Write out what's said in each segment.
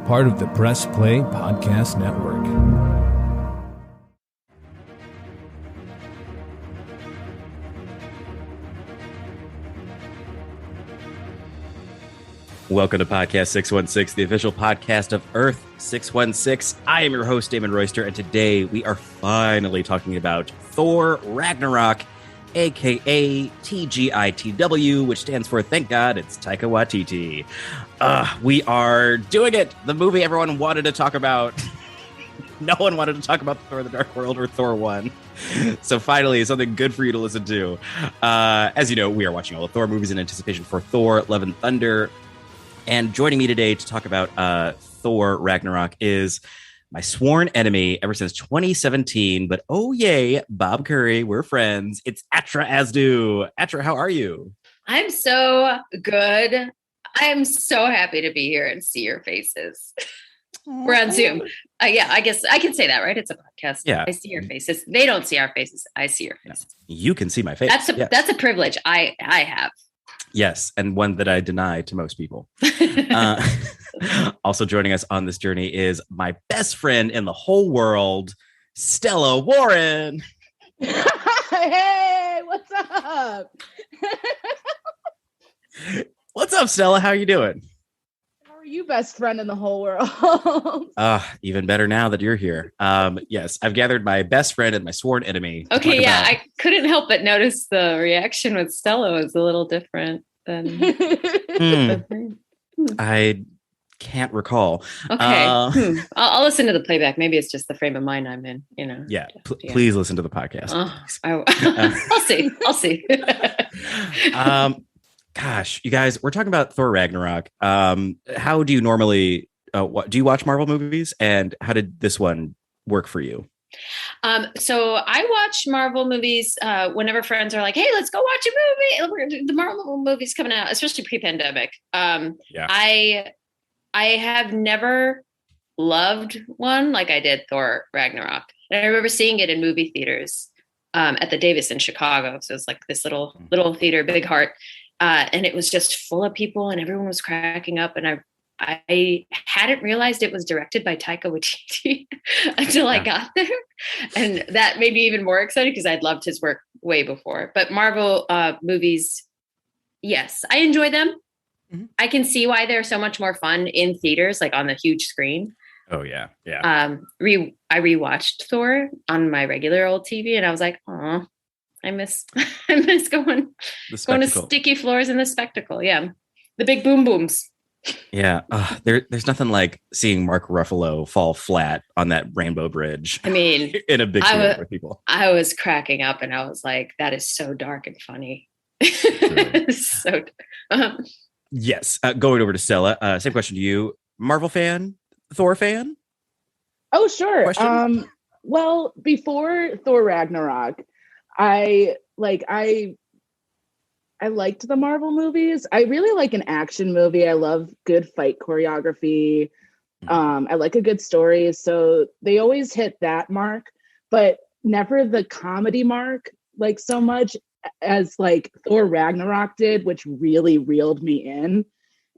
part of the Press Play Podcast Network. Welcome to Podcast 616, the official podcast of Earth 616. I am your host, Damon Royster, and today we are finally talking about Thor Ragnarok, aka TGITW, which stands for Thank God It's Taika Watiti. We are doing it! The movie everyone wanted to talk about. No one wanted to talk about Thor the Dark World or Thor 1. So finally, something good for you to listen to. As you know, we are watching all the Thor movies in anticipation for Thor Love and Thunder. And joining me today to talk about Thor Ragnarok is my sworn enemy ever since 2017. But oh yay, Bob Curry, we're friends. It's Atra Asdou. Atra, how are you? I'm so good. I am so happy to be here and see your faces. We're on Zoom. Yeah, I guess I can say that, right? It's a podcast. Yeah. I see your faces. They don't see our faces. I see your faces. You can see my face. That's a privilege I have. Yes, and one that I deny to most people. Also joining us on this journey is my best friend in the whole world, Stella Warren. Hey, what's up? What's up, Stella? How are you doing? How are you, best friend in the whole world? Even better now that you're here. Yes, I've gathered my best friend and my sworn enemy. Okay, yeah, I couldn't help but notice the reaction with Stella was a little different than. I can't recall. Okay, I'll listen to the playback. Maybe it's just the frame of mind I'm in. You know. Yeah, please listen to the podcast. I'll see. Gosh, you guys, we're talking about Thor Ragnarok. How do you normally? Do you watch Marvel movies? And how did this one work for you? So I watch Marvel movies whenever friends are like, "Hey, let's go watch a movie." The Marvel movies coming out, especially pre-pandemic. I have never loved one like I did Thor Ragnarok. And I remember seeing it in movie theaters at the Davis in Chicago. So it's like this little theater, big heart. And it was just full of people and everyone was cracking up. And I hadn't realized it was directed by Taika Watiti until I got there. And that made me even more excited because I'd loved his work way before. But Marvel movies, yes, I enjoy them. Mm-hmm. I can see why they're so much more fun in theaters, like on the huge screen. Oh, yeah. Yeah. I rewatched Thor on my regular old TV and I was like, oh, I miss going to sticky floors in the spectacle. Yeah. The big boom booms. Yeah. There's nothing like seeing Mark Ruffalo fall flat on that rainbow bridge. I mean, in a big theater with people. I was cracking up and I was like, that is so dark and funny. Yes. Going over to Stella. Same question to you. Marvel fan? Thor fan? Oh, sure. Well, before Thor Ragnarok, I liked the Marvel movies. I really like an action movie. I love good fight choreography. I like a good story. So they always hit that mark, but never the comedy mark like so much as like Thor Ragnarok did, which really reeled me in.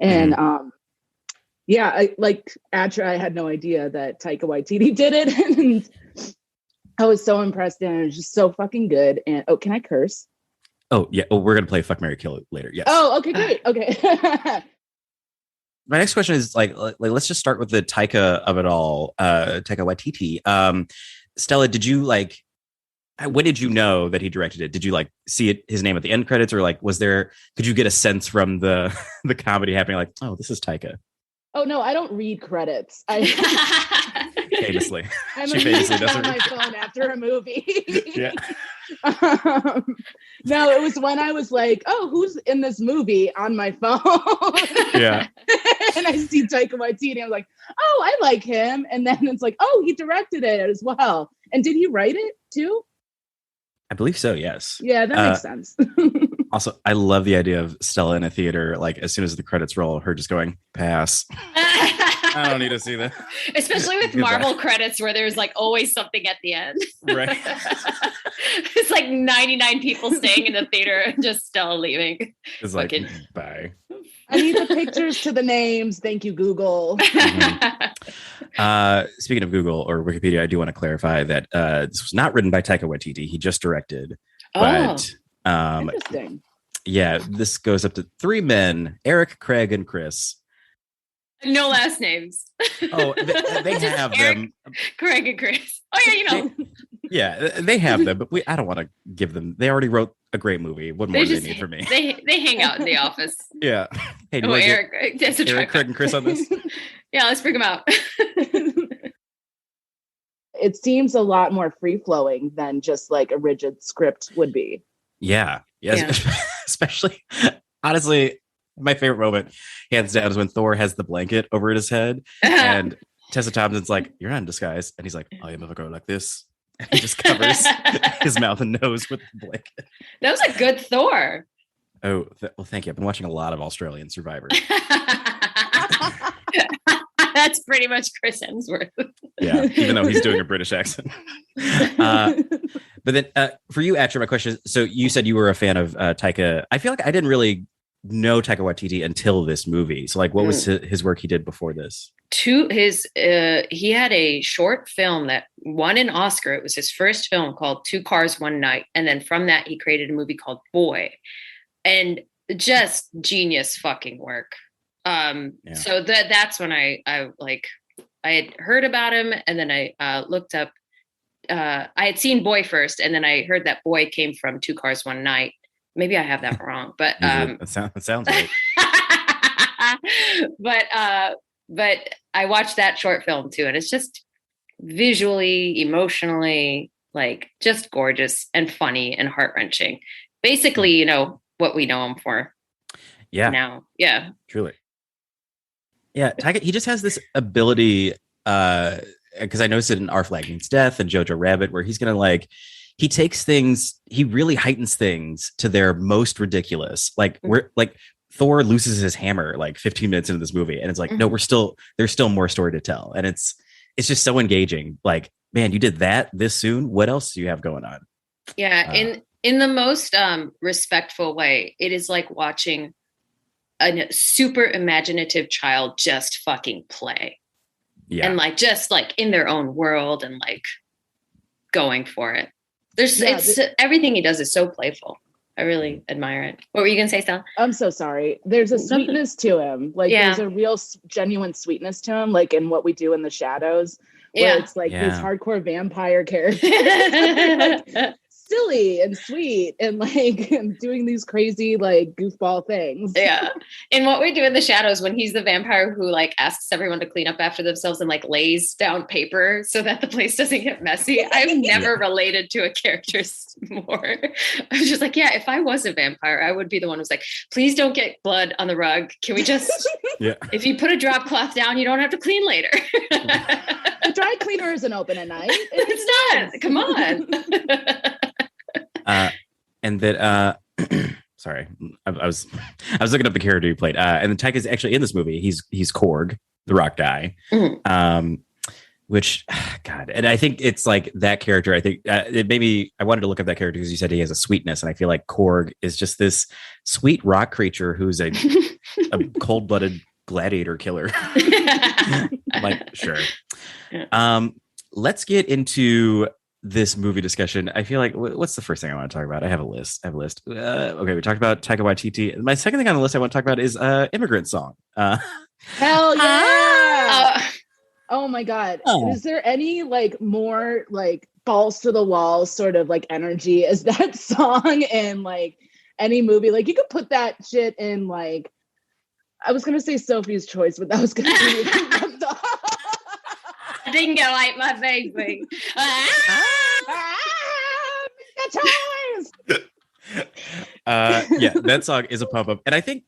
And I like Atra, I had no idea that Taika Waititi did it. And I was so impressed and it was just so fucking good. And can I curse? Oh, yeah. Oh, we're going to play Fuck, Marry, Kill later. Yes. Oh, okay, great. Okay. My next question is like, let's just start with the Taika of it all, Taika Waititi. Stella, did you when did you know that he directed it? Did you see his name at the end credits or could you get a sense from the comedy happening? Like, oh, this is Taika. Oh no, I don't read credits. Famously. She famously doesn't on my phone after a movie. Yeah. No, it was when I was like, oh, who's in this movie on my phone? Yeah. And I see Taika Waititi. I'm like, oh, I like him. And then it's like, oh, he directed it as well. And did he write it too? I believe so, yes. Yeah, that makes sense. Also, I love the idea of Stella in a theater, as soon as the credits roll, her just going, pass. I don't need to see that. Especially with Marvel credits where there's always something at the end. Right. It's 99 people staying in the theater and just Stella leaving. It's bye. I need the pictures to the names. Thank you, Google. Speaking of Google or Wikipedia, I do want to clarify that this was not written by Taika Waititi. He just directed. But interesting. Yeah, this goes up to 3 men: Eric, Craig, and Chris. No last names. Oh, they have Eric, them. Craig and Chris. Oh yeah, Yeah, they have them, but I don't want to give them. They already wrote a great movie. What more do they need from me? They hang out in the office. Yeah. Hey, Eric, Eric, Craig, and Chris on this? Yeah, let's bring them out. It seems a lot more free flowing than just like a rigid script would be. Yeah. Yes. Yeah. Especially, honestly, my favorite moment, hands down, is when Thor has the blanket over his head and Tessa Thompson's like, "You're not in disguise," and he's like, "I am a girl like this." And he just covers his mouth and nose with the blanket. That was a good Thor. Oh, well, thank you. I've been watching a lot of Australian Survivor. That's pretty much Chris Hemsworth. Yeah, even though he's doing a British accent. But then for you, Atra, my question is, so you said you were a fan of Taika. I feel like I didn't really know Taika Watiti until this movie. So like, what was his work he did before this? He had a short film that won an Oscar. It was his first film called 2 Cars, 1 Night. And then from that, he created a movie called Boy. And just genius fucking work. So that's when I had heard about him, and then I looked up. I had seen Boy first, and then I heard that Boy came from 2 Cars, 1 Night. Maybe I have that wrong, but that sounds right. but I watched that short film too, and it's just visually, emotionally, like just gorgeous and funny and heart-wrenching. Basically, you know, what we know him for. Yeah. Now. Yeah. Truly. Yeah, Taika, he just has this ability, because I noticed it in Our Flag Means Death and Jojo Rabbit, where he's gonna like, he takes things, he really heightens things to their most ridiculous. Like we're like Thor loses his hammer like 15 minutes into this movie, and it's like, no, there's still more story to tell, and it's just so engaging. Like, man, you did that this soon. What else do you have going on? Yeah, in the most respectful way, it is like watching a super imaginative child just fucking play. Yeah. And like just like in their own world and like going for it. Everything he does is so playful. I really admire it. What were you gonna say, Stella? I'm so sorry. There's a sweetness to him. Like there's a real genuine sweetness to him, like in What We Do in the Shadows. Where it's like these hardcore vampire characters. Like, silly and sweet and like doing these crazy like goofball things. Yeah. And What We Do in the Shadows, when he's the vampire who like asks everyone to clean up after themselves and like lays down paper so that the place doesn't get messy. I've never related to a character more. I was just like, yeah, if I was a vampire, I would be the one who's like, please don't get blood on the rug. Can we just, if you put a drop cloth down, you don't have to clean later. The dry cleaner isn't open at night. It's not. Come on. And that sorry, I was looking up the character he played, and then Taika's actually in this movie. He's Korg, the rock guy, which God, and I think it's like that character. I think it made me. I wanted to look up that character because you said he has a sweetness, and I feel like Korg is just this sweet rock creature who's a cold-blooded gladiator killer. Like, sure. Let's get into this movie discussion. I feel like what's the first thing I want to talk about? I have a list. Okay, we talked about Taika Waititi. My second thing on the list I want to talk about is Immigrant Song. Hell yeah! Oh my god! Is there any like more like balls to the wall sort of like energy as that song in like any movie? Like you could put that shit in like, I was gonna say Sophie's Choice, but that was gonna be Dingo ate my baby. Yeah, that song is a pump up, and I think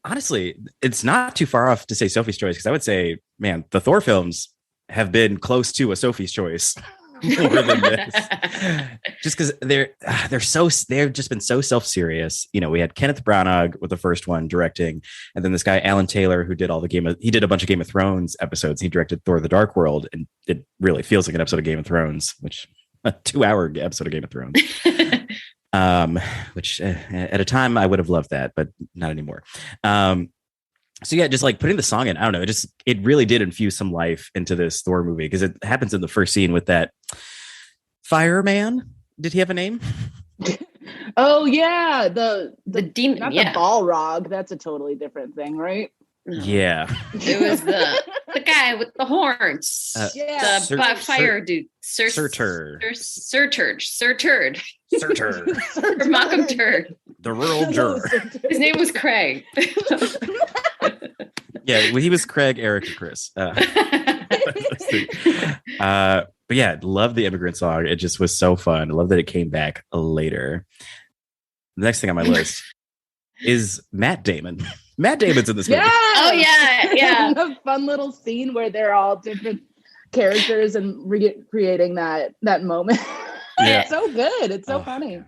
honestly, it's not too far off to say Sophie's Choice, because I would say, man, the Thor films have been close to a Sophie's Choice more than this, just because they've just been so self-serious. You know, we had Kenneth Branagh with the first one directing, and then this guy Alan Taylor, who did he did a bunch of Game of Thrones episodes. He directed Thor: The Dark World, and it really feels like an episode of Game of Thrones, which a 2-hour episode of Game of Thrones. Which at a time I would have loved that, but not anymore. So yeah, just like putting the song in, I don't know, it really did infuse some life into this Thor movie because it happens in the first scene with that fireman. Did he have a name? Oh yeah, the demon, not the Balrog. That's a totally different thing, right? Yeah, it was the guy with the horns. The fire dude, Sir Turd, or Malcolm Turd, the rural juror. His name was Craig. Yeah, he was Craig, Eric, and Chris. But yeah, love the Immigrant Song. It just was so fun. I love that it came back later. The next thing on my list is Matt Damon. Matt Damon's in this movie. Yeah. Oh yeah. A fun little scene where they're all different characters and recreating that moment. Yeah. It's so good. It's so funny.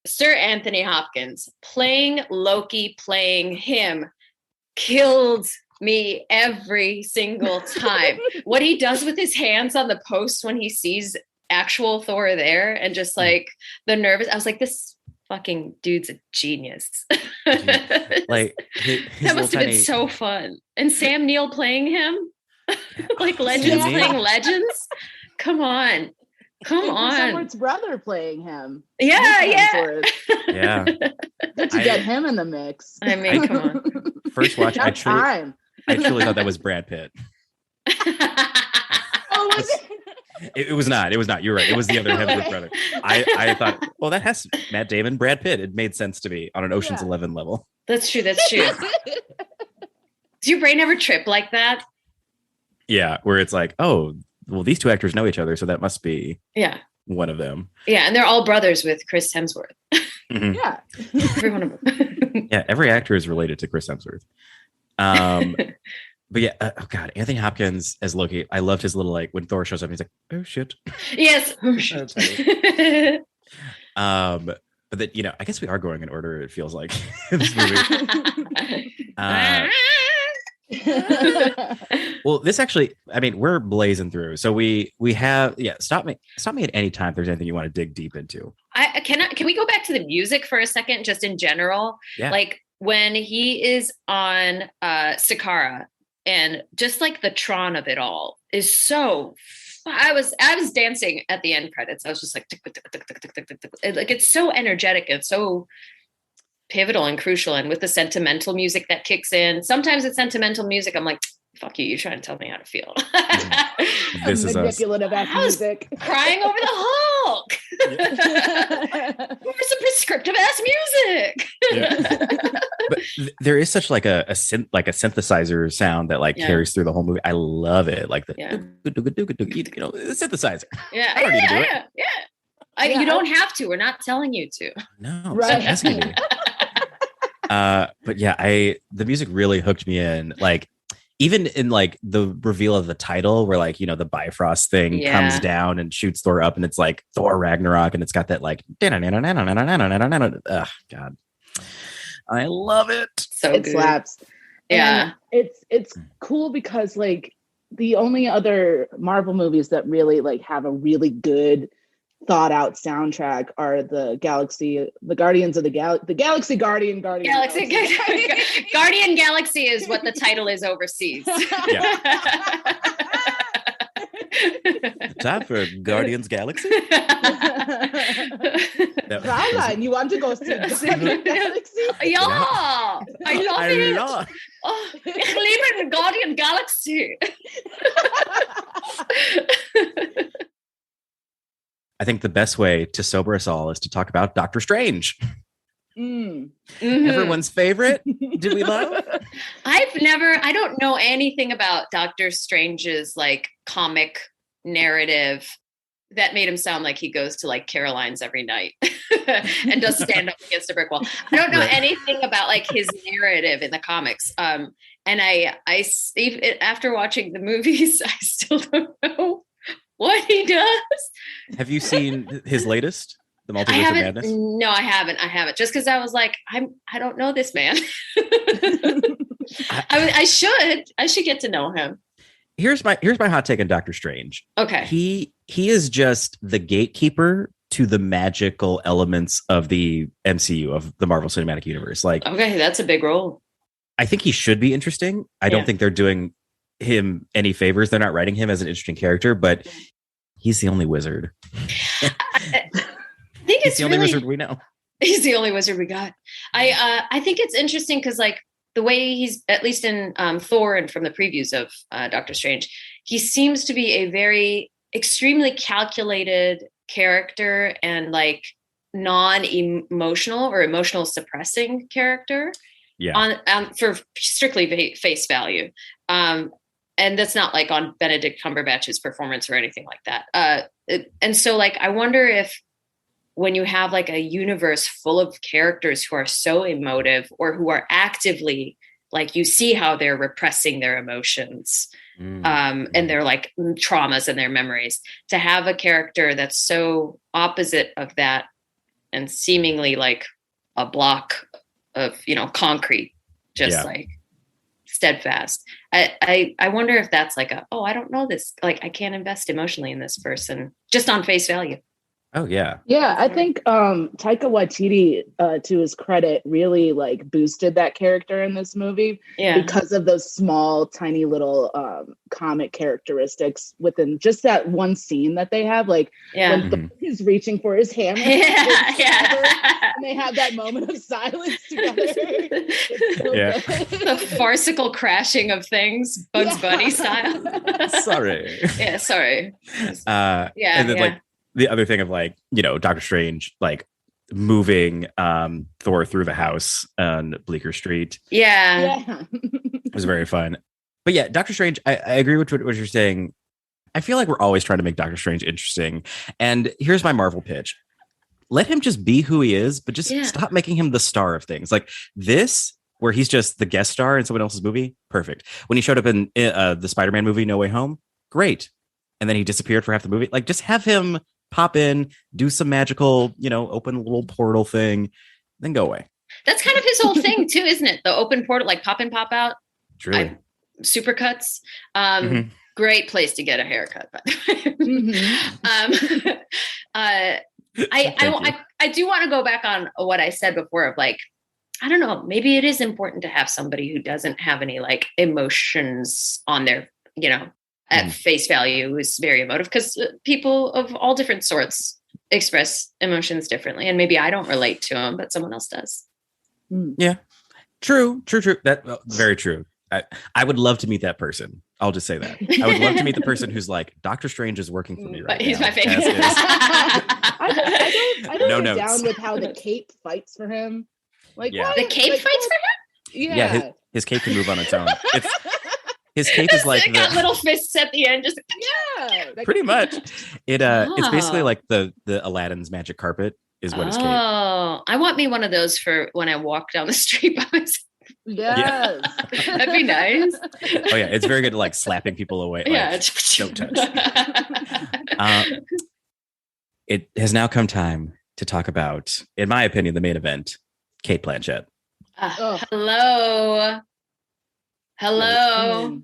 Sir Anthony Hopkins playing Loki, playing him, killed me every single time. What he does with his hands on the post when he sees actual Thor there and just like the nervous, I was like, this fucking dude's a genius. Like that must have been so fun. And Sam Neill playing him, like Legends playing Legends. Come on. Hemsworth's brother playing him. Yeah. Good to get him in the mix. I mean, come on. First watch, I truly thought that was Brad Pitt. Oh, was it? It was not. You're right. It was the other Hemsworth brother. I thought, well, that has Matt Damon, Brad Pitt. It made sense to me on an Ocean's 11 level. That's true. Does your brain ever trip like that? Yeah, where it's like, oh, well, these two actors know each other, so that must be one of them. Yeah, and they're all brothers with Chris Hemsworth. Mm-hmm. Yeah. Every one of them. Yeah, every actor is related to Chris Hemsworth. But yeah, oh god, Anthony Hopkins as Loki. I loved his little like when Thor shows up, he's like, "Oh shit." Yes. Oh shit. But that I guess we are going in order. It feels like this movie. Well, this actually, I mean, we're blazing through. So we have stop me at any time if there's anything you want to dig deep into. Can we go back to the music for a second, just in general? Yeah. Like when he is on Sakara, and just like the Tron of it all is so. I was dancing at the end credits. I was just like, tick, tick, tick, tick, tick, tick, tick, tick. Like it's so energetic and so pivotal and crucial. And with the sentimental music that kicks in, sometimes it's sentimental music. I'm like, fuck you. You're trying to tell me how to feel. This is manipulative ass music. Crying over the Hulk. Where's some prescriptive ass music? But there is such like a synthesizer sound that like carries through the whole movie. I love it. Like the synthesizer. Yeah. I don't need to do it. Yeah. You don't have to. We're not telling you to. No. Right. Asking me. But yeah, the music really hooked me in. Like even in like the reveal of the title where like, the Bifrost thing comes down and shoots Thor up and it's like Thor Ragnarok and it's got that like, God, I love it. So it good. slaps. Yeah. And it's cool because like the only other Marvel movies that really like have a really good thought out soundtrack are the Guardians of the Galaxy Guardian Guardian Galaxy is what the title is overseas. Time for Guardians Galaxy. Caroline, you want to go see Guardians Galaxy? Yeah, I love it. Oh, ich liebe Guardian Galaxy. I think the best way to sober us all is to talk about Doctor Strange. Mm-hmm. Everyone's favorite. Do we love? I don't know anything about Doctor Strange's like comic narrative that made him sound like he goes to like Caroline's every night and does stand up against a brick wall. I don't know anything about like his narrative in the comics. And I after watching the movies, I still don't know what he does. Have you seen his latest, The Multiverse of Madness? No, I haven't. Just because I was like, I don't know this man. I should get to know him. Here's my hot take on Doctor Strange. Okay. He is just the gatekeeper to the magical elements of the MCU, of the Marvel Cinematic Universe. Like, okay, that's a big role. I think he should be interesting. I don't think they're doing him any favors. They're not writing him as an interesting character, but he's the only wizard. I think he's the only wizard we know. He's the only wizard we got. I think it's interesting because like the way he's, at least in Thor and from the previews of Doctor Strange, he seems to be a very extremely calculated character and like non-emotional or emotional suppressing character. Yeah. For strictly face value. And that's not like on Benedict Cumberbatch's performance or anything like that. And so like, I wonder if when you have like a universe full of characters who are so emotive or who are actively like, you see how they're repressing their emotions and their like traumas and their memories, to have a character that's so opposite of that and seemingly like a block of, concrete, just like steadfast. I wonder if that's like I don't know this, like I can't invest emotionally in this person just on face value. Oh yeah. Yeah, I think Taika Watiti, to his credit, really like boosted that character in this movie because of those small, tiny little comic characteristics within just that one scene that they have. Like when he's reaching for his hammer, and they have that moment of silence together. The farcical crashing of things, Bugs Bunny style. Sorry. Yeah, sorry. And then like the other thing of like, Doctor Strange, like moving Thor through the house on Bleecker Street. Yeah. It was very fun. But yeah, Doctor Strange, I agree with what you're saying. I feel like we're always trying to make Doctor Strange interesting. And here's my Marvel pitch. Let him just be who he is, but just stop making him the star of things. Like this, where he's just the guest star in someone else's movie, perfect. When he showed up in the Spider-Man movie, No Way Home, great. And then he disappeared for half the movie. Like just have him pop in, do some magical, open a little portal thing, then go away. That's kind of his whole thing too, isn't it? The open portal, like pop in, pop out. Truly. Supercuts. Great place to get a haircut. By the way. I do want to go back on what I said before of like, I don't know, maybe it is important to have somebody who doesn't have any like emotions on their, at face value, who's very emotive, because people of all different sorts express emotions differently. And maybe I don't relate to them, but someone else does. Yeah, true. That very true. I would love to meet that person. I'll just say that. I would love to meet the person who's like, Doctor Strange is working for me right He's now. My favorite. I don't get down with how the cape fights for him. Like, the cape fights for him? Yeah, his cape can move on its own. His cape is like got little fists at the end, just pretty much. It's basically like the Aladdin's magic carpet is what his cape. Oh, I want me one of those for when I walk down the street by myself. Yes. That'd be nice. Oh yeah, it's very good at like slapping people away. Like, don't touch. It has now come time to talk about, in my opinion, the main event, Cate Blanchett. Hello.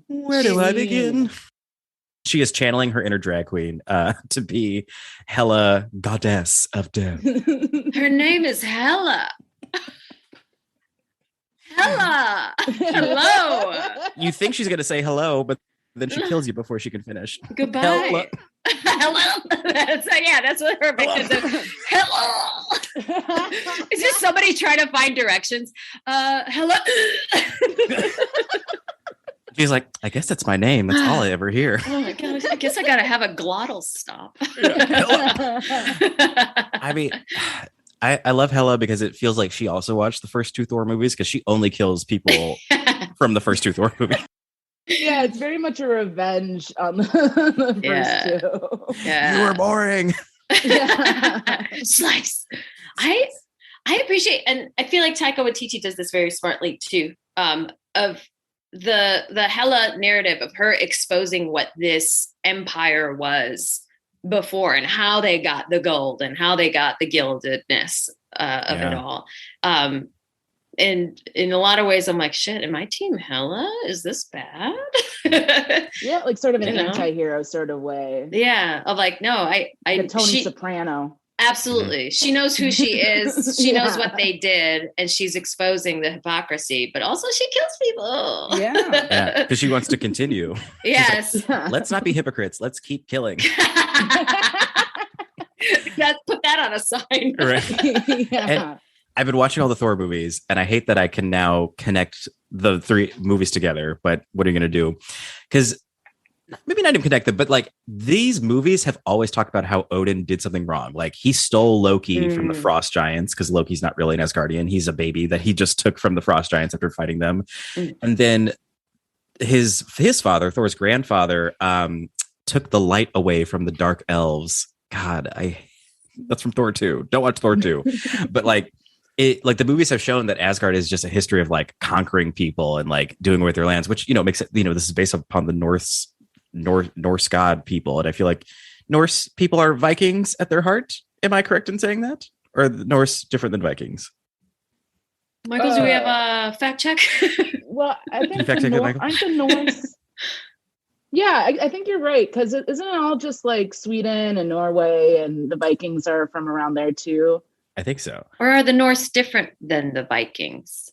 Where do I begin? She is channeling her inner drag queen to be Hela, goddess of death. Her name is Hela. Hela. Hello. You think she's going to say hello, but then she kills you before she can finish. Goodbye. Hello. That's what her victims is. Hello. Is this somebody trying to find directions? Hello. She's like, I guess that's my name. That's all I ever hear. Oh my gosh. I guess I got to have a glottal stop. I mean, I love Hela because it feels like she also watched the first two Thor movies, because she only kills people from the first two Thor movies. Yeah, it's very much a revenge on the first two. Yeah. You were boring. Slice. I appreciate, and I feel like Taika Watiti does this very smartly too, of the Hela narrative of her exposing what this empire was before and how they got the gold and how they got the gildedness of it all. And in a lot of ways, I'm like, shit, am I team Hela? Is this bad? Yeah, like sort of an anti-hero sort of way. Yeah, of like, no, I like Tony Soprano. Absolutely. She knows who she is. She knows what they did, and she's exposing the hypocrisy, but also she kills people. Yeah, because she wants to continue. Yes. Like, let's not be hypocrites. Let's keep killing. Put that on a sign. Right. And I've been watching all the Thor movies, and I hate that I can now connect the 3 movies together, but what are you going to do? Because maybe not even connect them, but like these movies have always talked about how Odin did something wrong. Like he stole Loki from the Frost Giants, because Loki's not really an Asgardian. He's a baby that he just took from the Frost Giants after fighting them. And then his father, Thor's grandfather, took the light away from the dark elves. God, that's from Thor 2. Don't watch Thor 2. But like the movies have shown that Asgard is just a history of like conquering people and like doing away with their lands, which, makes it, this is based upon the Norse god people. And I feel like Norse people are Vikings at their heart. Am I correct in saying that? Or the Norse different than Vikings? Michael, do we have a fact check? Well, I think aren't the Norse... Yeah, I think you're right, because isn't it all just like Sweden and Norway, and the Vikings are from around there too? I think so. Or are the Norse different than the Vikings?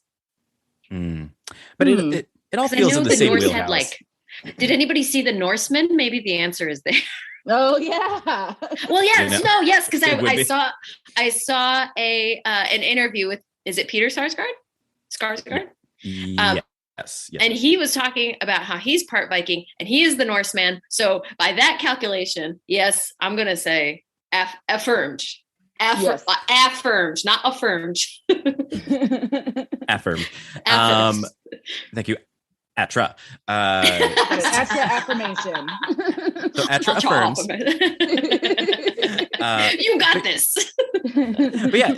But it all feels in the same wheelhouse. Did anybody see the Norsemen? Maybe the answer is there. Oh yeah. Well, yes, yes, because I saw an interview with, is it Peter Skarsgård? Yes. And he was talking about how he's part Viking and he is the Norseman. So by that calculation, yes, I'm going to say affirmed. Affirmed, not affirmed. Affirmed. Thank you. Atra. Atra affirmation. So Atra affirms. You got this. But yeah,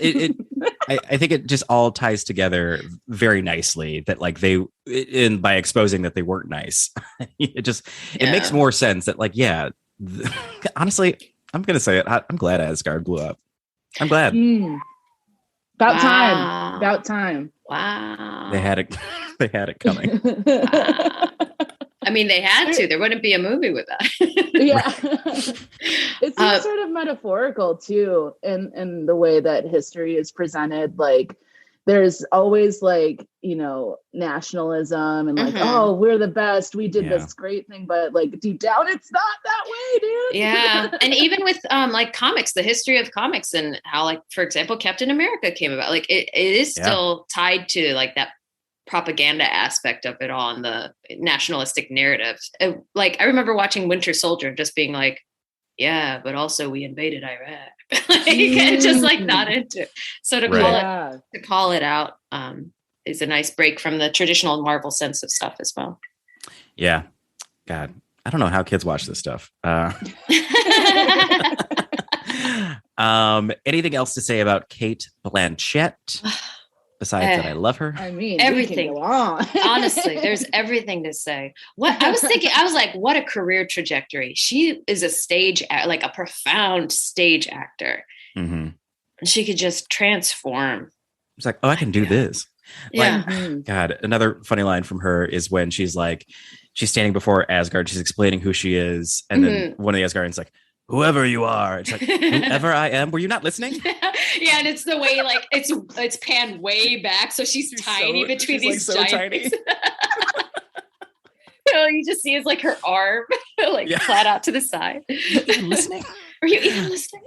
I think it just all ties together very nicely, that like by exposing that they weren't nice. It makes more sense that like, honestly, I'm going to say it. I'm glad Asgard blew up. I'm glad. About time. Wow. They had it coming. Wow. I mean, they had to. There wouldn't be a movie with that. Yeah. It seems sort of metaphorical too, in the way that history is presented. Like there's always like, nationalism and like, oh, we're the best. We did this great thing, but like deep down, it's not that way, dude. Yeah. And even with like comics, the history of comics and how, like, for example, Captain America came about, like it is still tied to like that propaganda aspect of it all and the nationalistic narrative. Like I remember watching Winter Soldier and just being like, yeah, but also we invaded Iraq. Like, just like not into it. So to call it out is a nice break from the traditional Marvel sense of stuff as well. Yeah. God, I don't know how kids watch this stuff. Anything else to say about Cate Blanchett? Besides that, I love her. I mean, everything. Go on. Honestly, there's everything to say. What I was thinking, I was like, what a career trajectory. She is like a profound stage actor. Mm-hmm. And she could just transform. It's like, oh, I can do this. Yeah. Like, God, another funny line from her is when she's standing before Asgard, she's explaining who she is. And then one of the Asgardians like, whoever you are. It's like, whoever I am. Were you not listening? Yeah, and it's the way like it's panned way back, so she's tiny between these like, so giants. You just see it's like her arm flat out to the side. Are you listening? Are you even listening?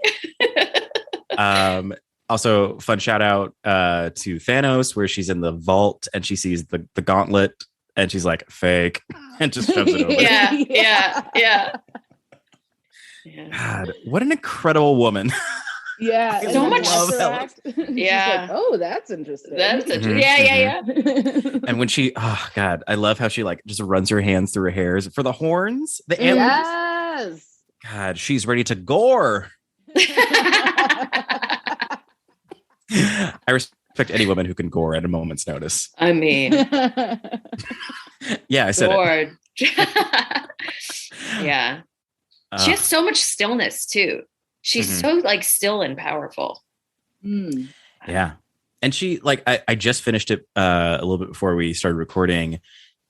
Also, fun shout out to Thanos, where she's in the vault and she sees the gauntlet and she's like, fake, and just shoves it over. Yeah. God, what an incredible woman. Yeah, so much. Yeah. Like, oh, that's interesting. That's interesting. Yeah. And when oh God, I love how she like just runs her hands through her hairs for the horns, the antlers. Yes. God, she's ready to gore. I respect any woman who can gore at a moment's notice. I mean, yeah, I said it. Yeah. She has so much stillness too. She's so like still and powerful. Yeah. And she like, I just finished it a little bit before we started recording.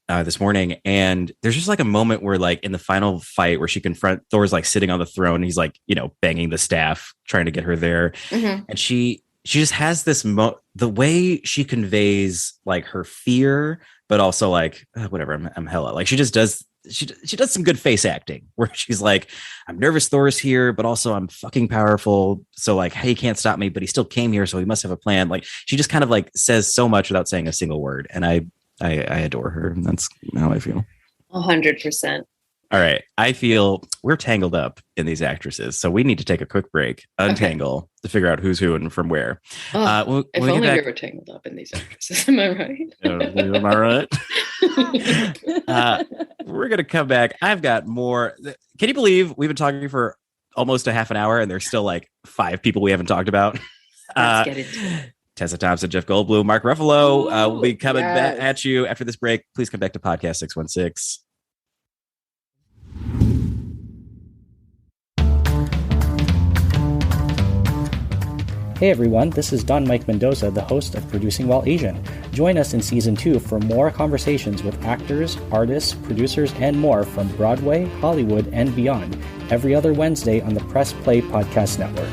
this morning, and there's just like a moment where like in the final fight where she confronts Thor's like sitting on the throne, and he's like, banging the staff, trying to get her there. Mm-hmm. And she just has this the way she conveys like her fear, but also like, whatever, I'm hella, like she does some good face acting where she's like, I'm nervous Thor's here, but also I'm fucking powerful. So like, hey, he can't stop me, but he still came here. So he must have a plan. Like she just kind of like says so much without saying a single word. And I adore her. And that's how I feel. 100%. All right. I feel we're tangled up in these actresses. So we need to take a quick break, untangle to figure out who's who and from where. If only we were tangled up in these actresses. Am I right? Am I right? We're going to come back. I've got more. Can you believe we've been talking for almost a half an hour and there's still like 5 people we haven't talked about? Let's get into it. Tessa Thompson, Jeff Goldblum, Mark Ruffalo will be coming back at you after this break. Please come back to Podcast 616. Hey everyone, this is Don Mike Mendoza, the host of Producing While Asian. Join us in Season 2 for more conversations with actors, artists, producers, and more from Broadway, Hollywood, and beyond, every other Wednesday on the Press Play Podcast Network.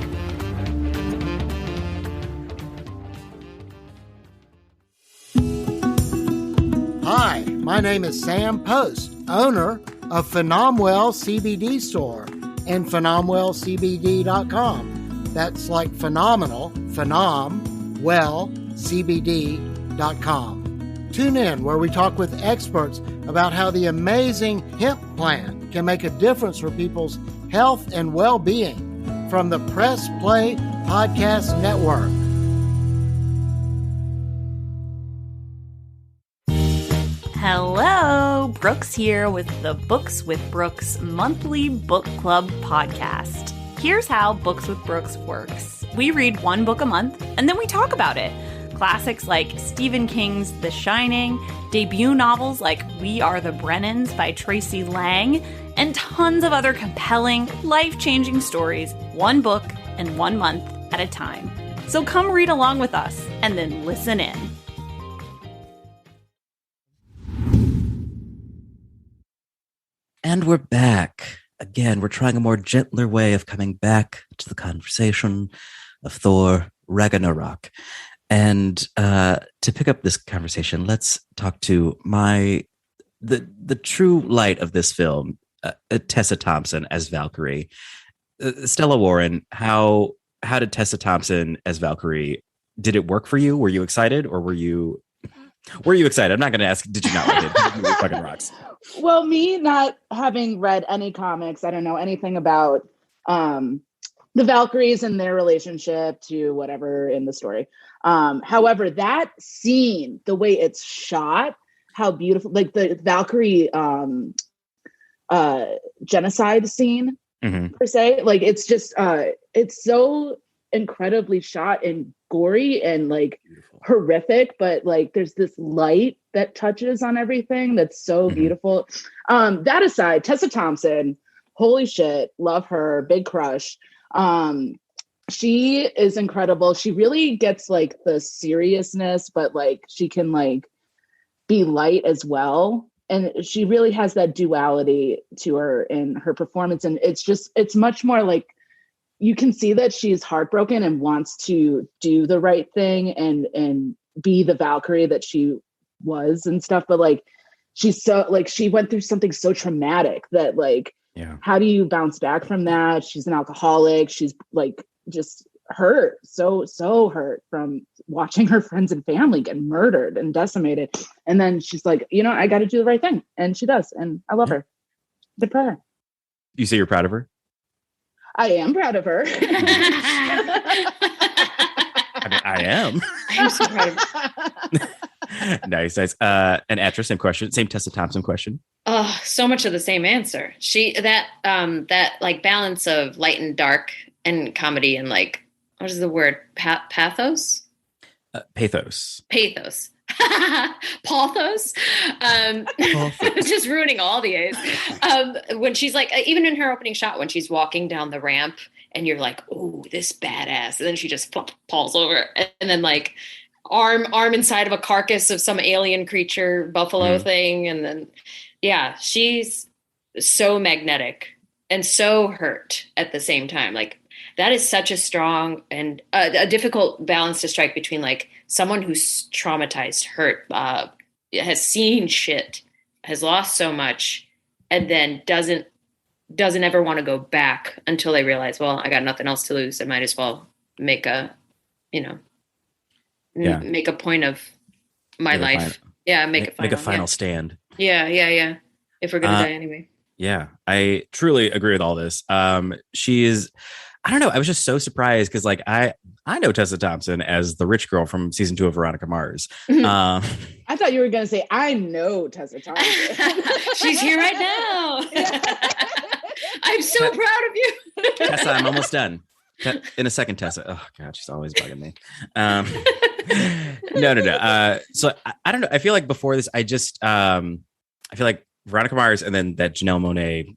Hi, my name is Sam Post, owner of Phenomenal CBD Store and PhenomenalCBD.com. That's like phenomenal, CBD.com. Tune in where we talk with experts about how the amazing hemp plant can make a difference for people's health and well-being from the Press Play Podcast Network. Hello, Brooks here with the Books with Brooks monthly book club podcast. Here's how Books with Brooks works. We read one book a month, and then we talk about it. Classics like Stephen King's The Shining, debut novels like We Are the Brennans by Tracy Lang, and tons of other compelling, life-changing stories, one book and 1 month at a time. So come read along with us, and then listen in. And we're back. Again, we're trying a more gentler way of coming back to the conversation of Thor Ragnarok. And to pick up this conversation, let's talk to the true light of this film, Tessa Thompson as Valkyrie. Stella Warren, how did Tessa Thompson as Valkyrie, did it work for you? Were you excited or were you excited? I'm not going to ask, did you not like it? It fucking rocks. Well, me not having read any comics, I don't know anything about the Valkyries and their relationship to whatever in the story. However, that scene, the way it's shot, how beautiful, like the Valkyrie genocide scene, per se, like it's just, it's so incredibly shot and gory and like horrific, but like there's this light that touches on everything that's so beautiful. That aside, Tessa Thompson, holy shit, love her, big crush. She is incredible. She really gets like the seriousness, but like she can like be light as well. And she really has that duality to her in her performance. And it's much more like, you can see that she's heartbroken and wants to do the right thing and be the Valkyrie that she was and stuff. But like, she's so like, she went through something so traumatic that like, how do you bounce back from that? She's an alcoholic. She's like, just hurt, so hurt from watching her friends and family get murdered and decimated. And then she's like, I got to do the right thing. And she does. And I love her. Good for her. You say you're proud of her? I am proud of her. I am. I am so proud of her. Nice. An actress, same question. Same Tessa Thompson question. Oh, so much of the same answer. That like balance of light and dark and comedy and like, what is the word? Pathos? Pathos. Pothos. Just ruining all the A's. When she's like, even in her opening shot, when she's walking down the ramp and you're like, oh, this badass. And then she just falls over. And then like, arm inside of a carcass of some alien creature, buffalo thing. And then, yeah, she's so magnetic and so hurt at the same time. Like, that is such a strong and a difficult balance to strike between like someone who's traumatized, hurt, has seen shit, has lost so much, and then doesn't ever want to go back until they realize, well, I got nothing else to lose. I might as well make a, make a point of my life. Make a final stand. Yeah. If we're going to die anyway. Yeah, I truly agree with all this. She is, I don't know. I was just so surprised because like I know Tessa Thompson as the rich girl from season 2 of Veronica Mars. I thought you were going to say, I know Tessa Thompson. She's here right now. I'm so proud of you. Tessa, I'm almost done. In a second, Tessa. Oh God, she's always bugging me. No. So I don't know. I feel like before this, I feel like Veronica Mars and then that Janelle Monáe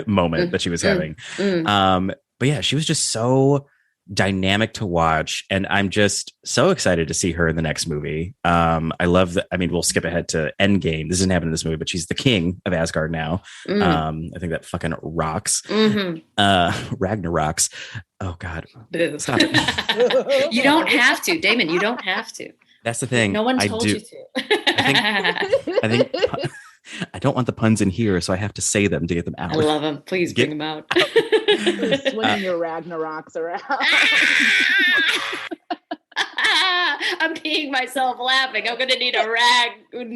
moment that she was having. But yeah, she was just so dynamic to watch, and I'm just so excited to see her in the next movie. I love that. I mean, we'll skip ahead to Endgame. This doesn't happen in this movie, but she's the king of Asgard now. I think that fucking rocks. Ragnaroks. Oh God, stop it. You don't have to, Damon. You don't have to. That's the thing. No one told you to. I think I don't want the puns in here, so I have to say them to get them out. I love them. Please bring them out. Swinging your Ragnaroks around. I'm peeing myself laughing. I'm going to need a rag for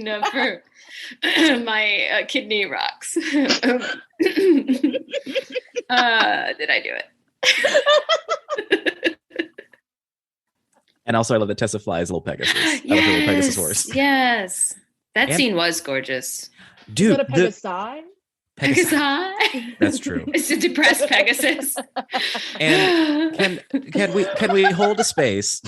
my kidney rocks. Did I do it? And also, I love that Tessa flies a little Pegasus. I love her little Pegasus horse. Yes. That scene was gorgeous. Dude, is that a Pegasi? Pegasi? That's true. It's a depressed Pegasus. And can we hold a space?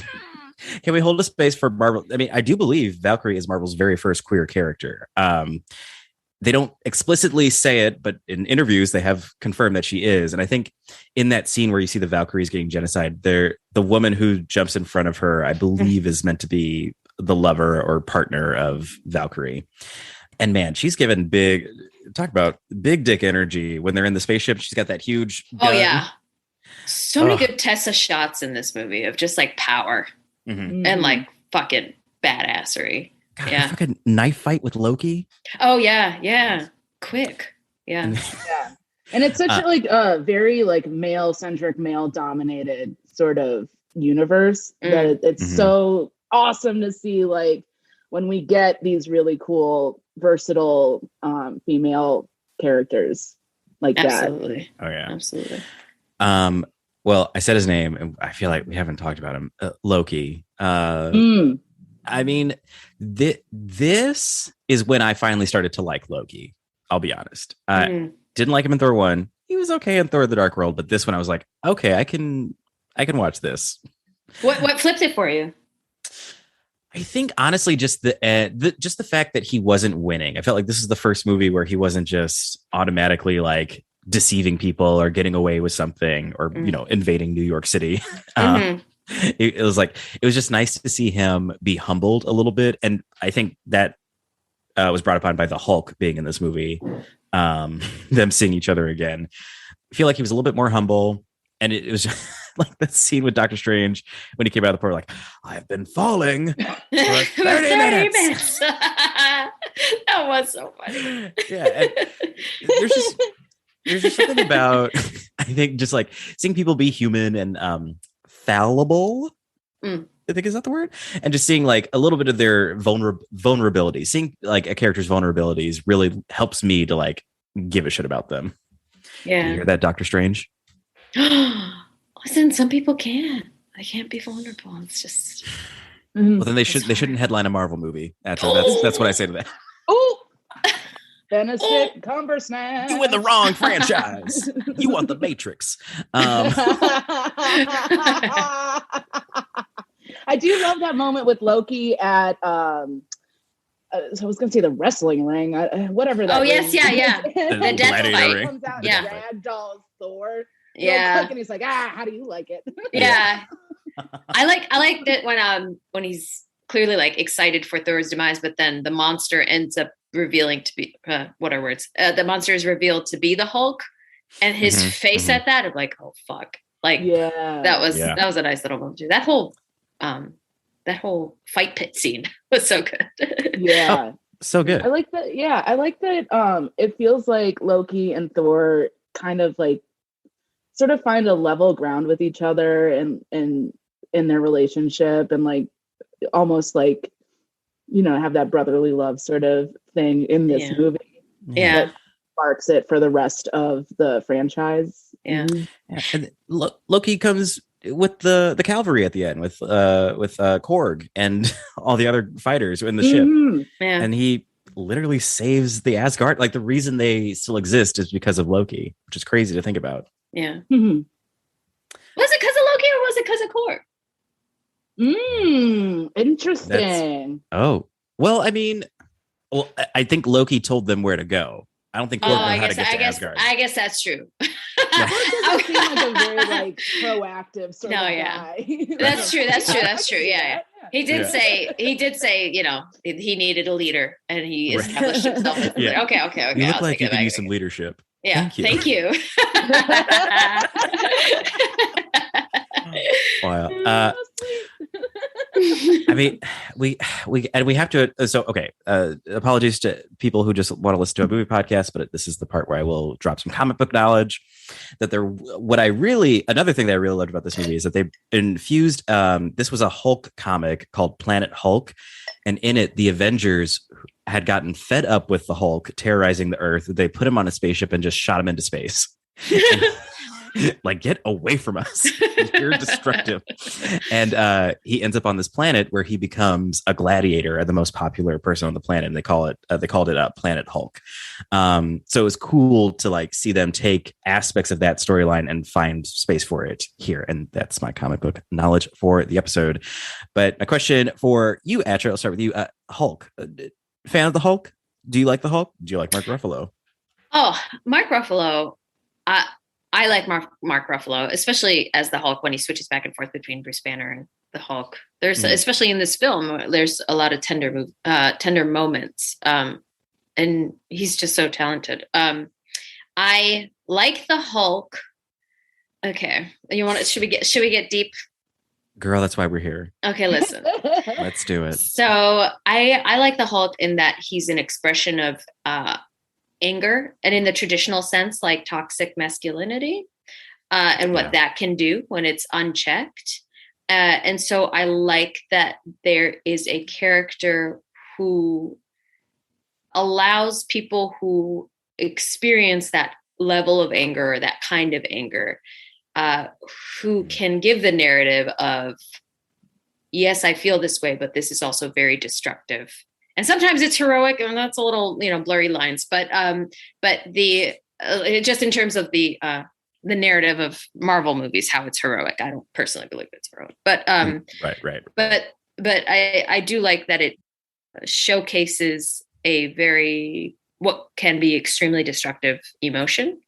Can we hold a space for Marvel? I mean, I do believe Valkyrie is Marvel's very first queer character. They don't explicitly say it, but in interviews they have confirmed that she is. And I think in that scene where you see the Valkyries getting genocide, the woman who jumps in front of her, I believe, is meant to be the lover or partner of Valkyrie. And man, she's given talk about big dick energy when they're in the spaceship. She's got that huge gun. Oh yeah. So many good Tessa shots in this movie of just like power and like fucking badassery. God, a fucking knife fight with Loki. Oh yeah. Quick. Yeah. And it's such a very like male centric, male dominated sort of universe that it's so awesome to see, like, when we get these really cool, versatile female characters like Absolutely. that. Oh yeah, absolutely. Well, I said his name, and I feel like we haven't talked about him. Loki. I mean, this is when I finally started to like Loki. I'll be honest. I didn't like him in Thor 1. He was okay in Thor: The Dark World, but this one I was like, okay, I can watch this. What flipped it for you? I think honestly, just the fact that he wasn't winning. I felt like this is the first movie where he wasn't just automatically like deceiving people or getting away with something or invading New York City. It was just nice to see him be humbled a little bit, and I think that was brought upon by the Hulk being in this movie. Them seeing each other again. I feel like he was a little bit more humble, and it was just like that scene with Doctor Strange when he came out of the portal, like, I've been falling for 30 minutes. That was so funny. Yeah, and there's just something about, I think, just like seeing people be human and fallible. I think, is that the word? And just seeing like a little bit of their vulnerability, seeing like a character's vulnerabilities really helps me to like give a shit about them. Yeah. You hear that, Doctor Strange? Listen, some people can't. They can't be vulnerable. It's just. Well, then they shouldn't headline a Marvel movie. That's what I say to that. Oh, Benedict Cumbersnatch. You in the wrong franchise. You want the Matrix. I do love that moment with Loki at I was going to say the wrestling ring, whatever that. Oh yes, yeah. The death fight. Comes out and ragdolls Thor. Yeah, and he's like, how do you like it? Yeah, I like that when he's clearly like excited for Thor's demise, but then the monster ends up revealing to be what are words? The monster is revealed to be the Hulk, and his face at that, I'm like, oh fuck, like that was a nice little moment too. That whole fight pit scene was so good. Yeah, so good. I like that. Yeah, I like that. It feels like Loki and Thor kind of like sort of find a level ground with each other and in their relationship, and like almost like, you know, have that brotherly love sort of thing in this movie. Yeah. That sparks it for the rest of the franchise. Yeah. And Loki comes with the cavalry at the end with Korg and all the other fighters in the ship. Yeah. And he literally saves the Asgard. Like the reason they still exist is because of Loki, which is crazy to think about. Yeah. Was it because of Loki or was it because of Korg? Interesting. Well, I mean, I think Loki told them where to go. I don't think Korg knew how to get to Asgard. I guess that's true. Korg doesn't seem like a very like proactive sort of guy. That's true. Yeah. He did say, you know, he needed a leader, and he established himself. Yeah. Okay. You look like you could use some leadership. Yeah. Thank you. Wow. I mean, we have to. So, okay. Apologies to people who just want to listen to a movie podcast, but this is the part where I will drop some comic book knowledge. Another thing that I really loved about this movie is that they infused. This was a Hulk comic called Planet Hulk, and in it, the Avengers had gotten fed up with the Hulk terrorizing the Earth. They put him on a spaceship and just shot him into space. Like, get away from us. You're destructive. And he ends up on this planet where he becomes a gladiator, the most popular person on the planet. And they called it Planet Hulk. So it was cool to like see them take aspects of that storyline and find space for it here. And that's my comic book knowledge for the episode. But a question for you, Atra, I'll start with you. Hulk, fan of the Hulk? Do you like the Hulk? Do you like Mark Ruffalo? Oh, Mark Ruffalo. I like Mark Ruffalo, especially as the Hulk when he switches back and forth between Bruce Banner and the Hulk. There's especially in this film, there's a lot of tender moments, and he's just so talented. I like the Hulk. Okay, should we get deep? Girl, that's why we're here. Okay, listen. Let's do it. So I like the Hulk in that he's an expression of anger, and in the traditional sense, like toxic masculinity, and what that can do when it's unchecked. And so I like that there is a character who allows people who experience that level of anger, or that kind of anger, who can give the narrative of, yes, I feel this way, but this is also very destructive. And sometimes it's heroic, and that's a little, blurry lines. But the just in terms of the narrative of Marvel movies, how it's heroic, I don't personally believe it's heroic. But right. But I do like that it showcases what can be extremely destructive emotion,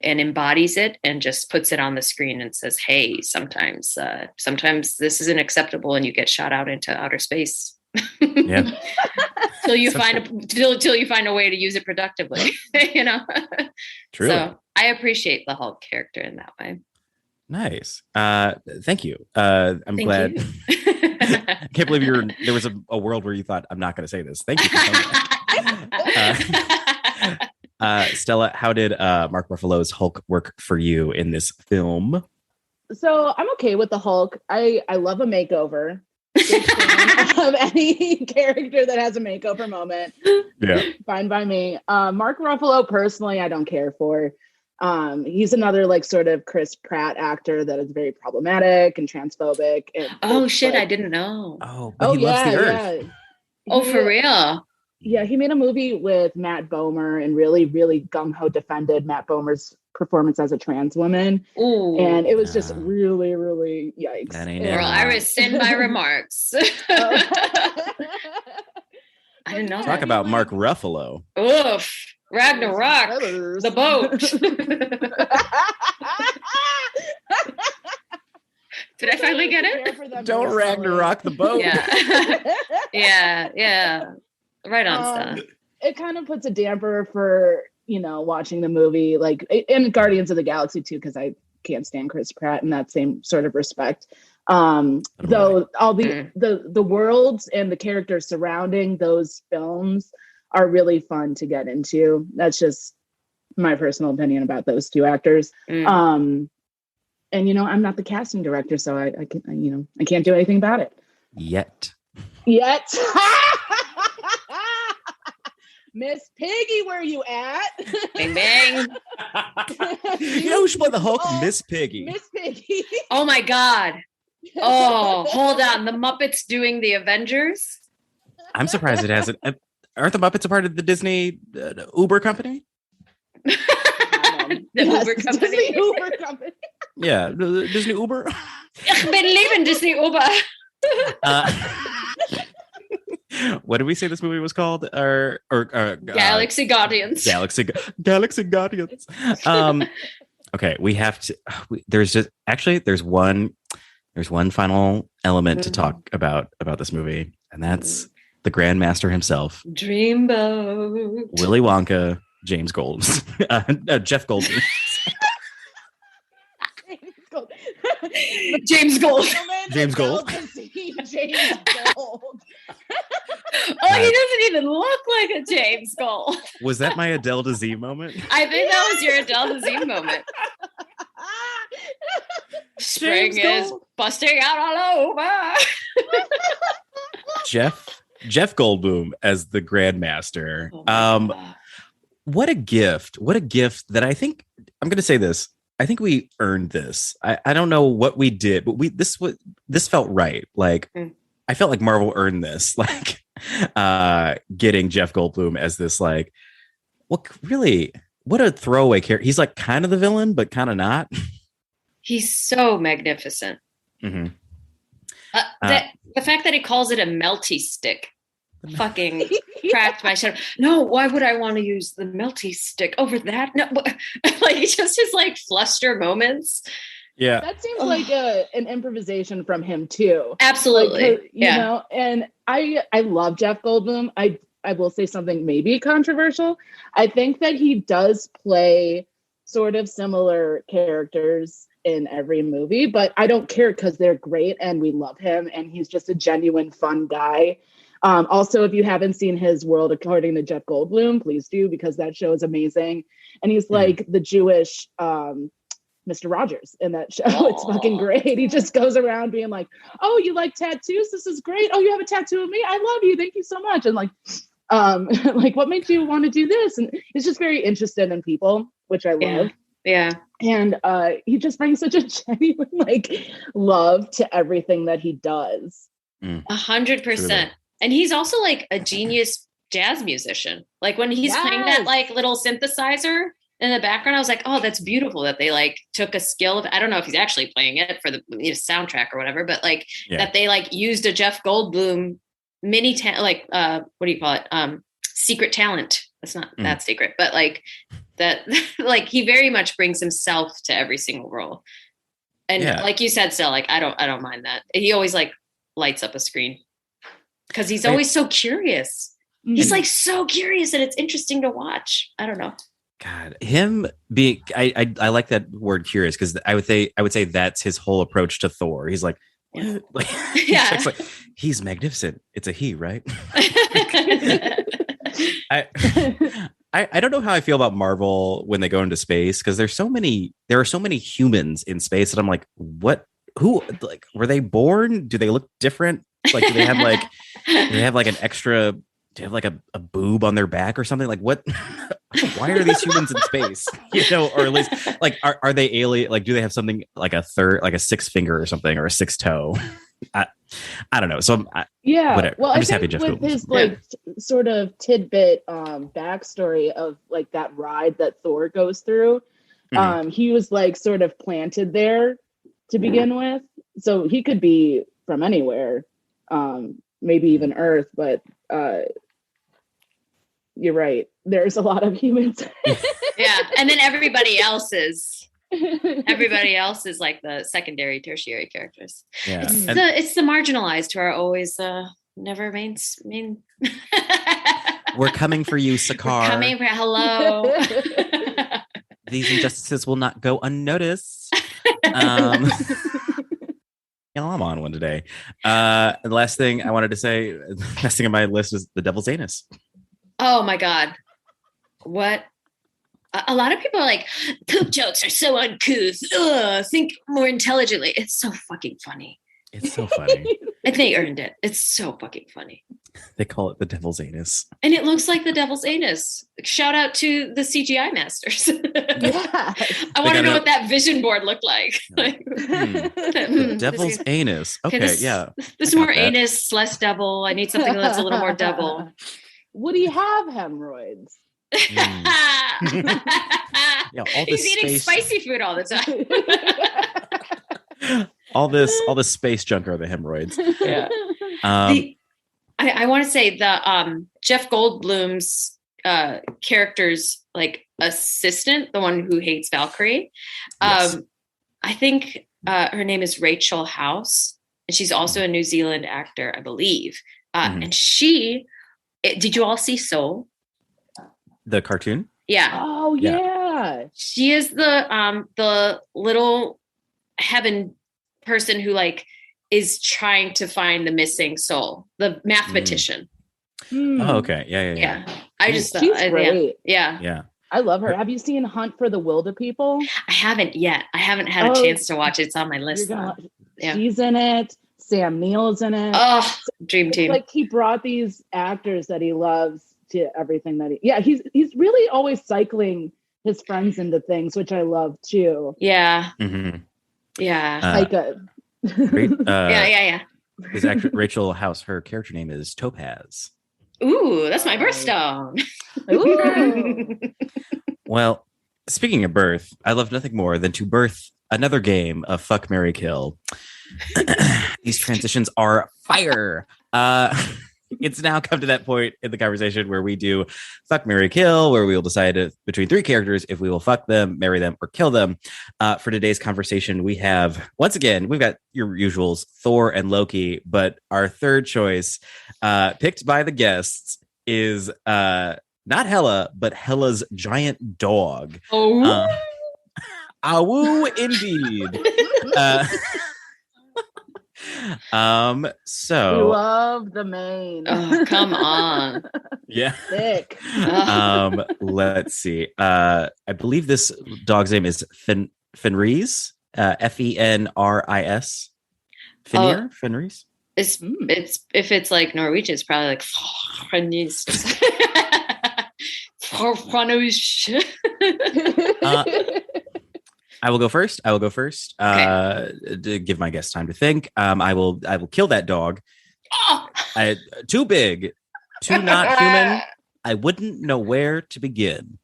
and embodies it, and just puts it on the screen and says, "Hey, sometimes this isn't acceptable, and you get shot out into outer space." Yeah. till you find a way to use it productively. True. So I appreciate the Hulk character in that way. Nice. Thank you. I'm glad. I can't believe there was a world where you thought, I'm not going to say this. Thank you for saying that. Stella, how did Mark Ruffalo's Hulk work for you in this film? So I'm okay with the Hulk. I love a makeover. Big fan of any character that has a makeover moment. Yeah, fine by me. Mark Ruffalo, personally, I don't care for. He's another like sort of Chris Pratt actor that is very problematic and transphobic. And shit, I didn't know. He loves the Earth. Yeah. For real? Yeah, he made a movie with Matt Bomer and really, really gung-ho defended Matt Bomer's performance as a trans woman. Ooh. And it was just really, really yikes. That ain't Girl, I rescind my remarks. I didn't know. Talk about Mark Ruffalo. Oof. Ragnarok. The boat. Did I totally get it. Don't Ragnarok the boat. Yeah. Right on, Stella. It kind of puts a damper for, watching the movie, like, and Guardians of the Galaxy too, because I can't stand Chris Pratt in that same sort of respect. Though all the worlds and the characters surrounding those films are really fun to get into. That's just my personal opinion about those two actors. And I'm not the casting director, so I can't do anything about it yet. Miss Piggy, where you at? Bang bang. Who should play the Hulk? Miss Piggy. Miss Piggy. Oh my God. Oh, hold on. The Muppets doing the Avengers? I'm surprised it hasn't. Aren't the Muppets a part of the Disney Uber company? Uber company. Disney Uber company. Yeah, Disney Uber. Ich bin lieben Disney Uber. What did we say this movie was called? Galaxy Guardians. Galaxy Guardians. Okay, we have to. There's one final element to talk about this movie, and that's the Grandmaster himself, Dreamboat, Willy Wonka, James Gold, Jeff Goldblum. James Gold. James Gold. Oh, he doesn't even look like a James Gold. Was that my Adele Dazeem moment? I think that was your Adele Dazeem moment. Spring is busting out all over. Jeff Goldblum as the Grandmaster. What a gift. What a gift that I think, I'm going to say this. I think we earned this. I don't know what we did, but this felt right. Like, I felt like Marvel earned this, like getting Jeff Goldblum as this, like, what a throwaway character. He's like kind of the villain, but kind of not. He's so magnificent. Mm-hmm. The fact that he calls it a melty stick fucking cracked my shadow. No, why would I want to use the melty stick over that? No, like just his like fluster moments. Yeah, that seems like an improvisation from him too. Absolutely, like, you know. And I love Jeff Goldblum. I will say something maybe controversial. I think that he does play sort of similar characters in every movie, but I don't care because they're great and we love him and he's just a genuine fun guy. Also, if you haven't seen his World According to Jeff Goldblum, please do, because that show is amazing. And he's like the Jewish Mr. Rogers in that show. Aww. It's fucking great. He just goes around being like, oh, you like tattoos? This is great. Oh, you have a tattoo of me? I love you. Thank you so much. And like, like, what made you want to do this? And he's just very interested in people, which I love. Yeah. And he just brings such a genuine like love to everything that he does. 100%. And he's also like a genius jazz musician. Like when he's playing that like little synthesizer in the background, I was like, oh, that's beautiful that they like took a skill. I don't know if he's actually playing it for the soundtrack or whatever, but like that they like used a Jeff Goldblum what do you call it? Secret talent. That's not that secret, but like that, like he very much brings himself to every single role. And like you said, Stella, like, I don't mind that. He always like lights up a screen. Because he's always so curious. He's like so curious and it's interesting to watch. I don't know. God, him being, I like that word curious because I would say that's his whole approach to Thor. He's like, what? Like, he's magnificent. It's a he, right? I don't know how I feel about Marvel when they go into space because there are so many humans in space that I'm like, who like were they born? Do they look different? Like, do they have like an extra? Do they have like a boob on their back or something? Like, what? Why are these humans in space? You know, or at least like, are they alien? Like, do they have something like a third, like a sixth finger or something, or a sixth toe? I don't know. So whatever. Well, I'm just happy Jeff with Goldblum. his like sort of tidbit backstory of like that ride that Thor goes through. He was like sort of planted there to begin with, so he could be from anywhere. Maybe even Earth, but you're right. There's a lot of humans. And then everybody else is Everybody else is like the secondary, tertiary characters. Yeah. It's the marginalized who are always never main. We're coming for you, Sakar. We're coming for hello. These injustices will not go unnoticed. I'm on one today. The last thing I wanted to say, the last thing on my list is the devil's anus. Oh my God. What? A lot of people are like, poop jokes are so uncouth. Ugh, think more intelligently. It's so fucking funny. It's so funny. And they earned it. It's so fucking funny. They call it the devil's anus. And it looks like the devil's anus. Shout out to the CGI masters. Yeah. I want to know what that vision board looked like. The devil's anus. Okay, This more anus, less devil. I need something that's a little more devil. Would he have hemorrhoids? All He's eating spicy food all the time. all this space junk are the hemorrhoids. Yeah. I want to say the Jeff Goldblum's character's like assistant, the one who hates Valkyrie. Yes. I think her name is Rachel House, and she's also a New Zealand actor, I believe. And did you all see Soul? The cartoon? Yeah. Oh yeah. She is the little heaven person who like is trying to find the missing soul, the mathematician. Oh, okay. Yeah. I just thought, she's great. Yeah. I love her. Have you seen Hunt for the Wilderpeople? I haven't yet. I haven't had a chance to watch it. It's on my list. She's in it. Sam Neill's in it. Oh, dream team. Like he brought these actors that he loves to everything that he's really always cycling his friends into things, which I love too. Yeah. Mm-hmm. Yeah. Like a yeah. His actor Rachel House, her character name is Topaz. Ooh, that's my birthstone. Ooh. Well, speaking of birth, I love nothing more than to birth another game of Fuck, Marry, Kill. These transitions are fire. It's now come to that point in the conversation where we do Fuck, Marry, Kill, where we will decide between three characters if we will fuck them, marry them, or kill them. For today's conversation, we have, once again, we've got your usuals, Thor and Loki, but our third choice, picked by the guests, is not Hela, but Hela's giant dog. Oh, awoo, indeed. So we love the mane. Oh, come on. Yeah. Thick. Let's see. I believe this dog's name is Fenris. Fenris. Fenris. It's if it's like Norwegian, it's probably like Fenris. I will go first. Okay. To give my guests time to think. I will kill that dog. Oh! Too big, too not human. I wouldn't know where to begin.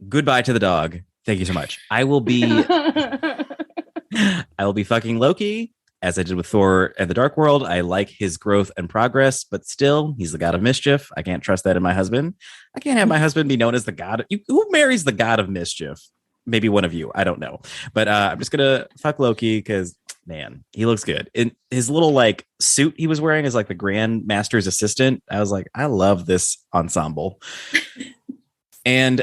Goodbye to the dog. Thank you so much. I will be fucking Loki, as I did with Thor and the Dark World. I like his growth and progress, but still, he's the god of mischief. I can't trust that in my husband. I can't have my husband be known as the god. Who marries the god of mischief? Maybe one of you. I don't know. But I'm just going to fuck Loki because, man, he looks good. In his little like suit he was wearing as like the Grand Master's assistant, I was like, I love this ensemble. And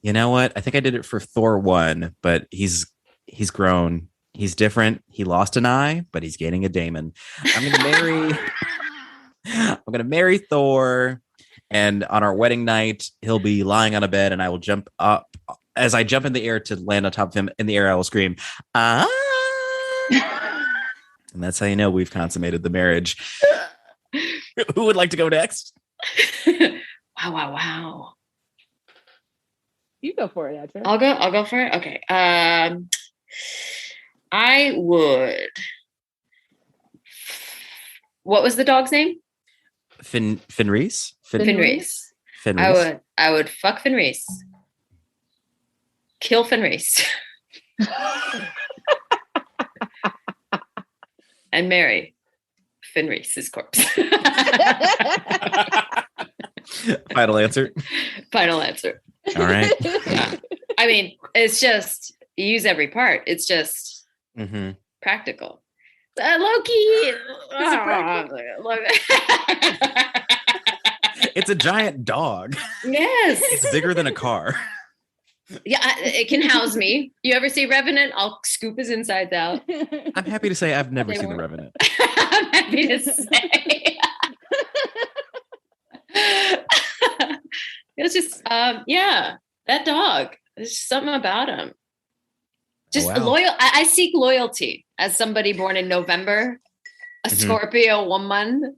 you know what? I think I did it for Thor 1, but he's grown. He's different. He lost an eye, but he's gaining a Damon. I'm going to marry Thor. And on our wedding night, he'll be lying on a bed and I will jump up. As I jump in the air to land on top of him in the air, I will scream, ah! And that's how you know we've consummated the marriage. Who would like to go next? Wow. You go for it, Atra. I'll go for it. Okay. I would. What was the dog's name? Fenris. Fenris. I would fuck Fenris. Kill Fenris. And marry Fenris's corpse. Final answer. Final answer. All right. I mean, it's just you use every part. It's just practical. Loki. It's a giant dog. Yes. It's bigger than a car. Yeah, it can house me. You ever see Revenant? I'll scoop his insides out. I'm happy to say I've never seen The Revenant. I'm happy to say. It's just, that dog. There's just something about him. Just loyal. I seek loyalty as somebody born in November, a Scorpio woman.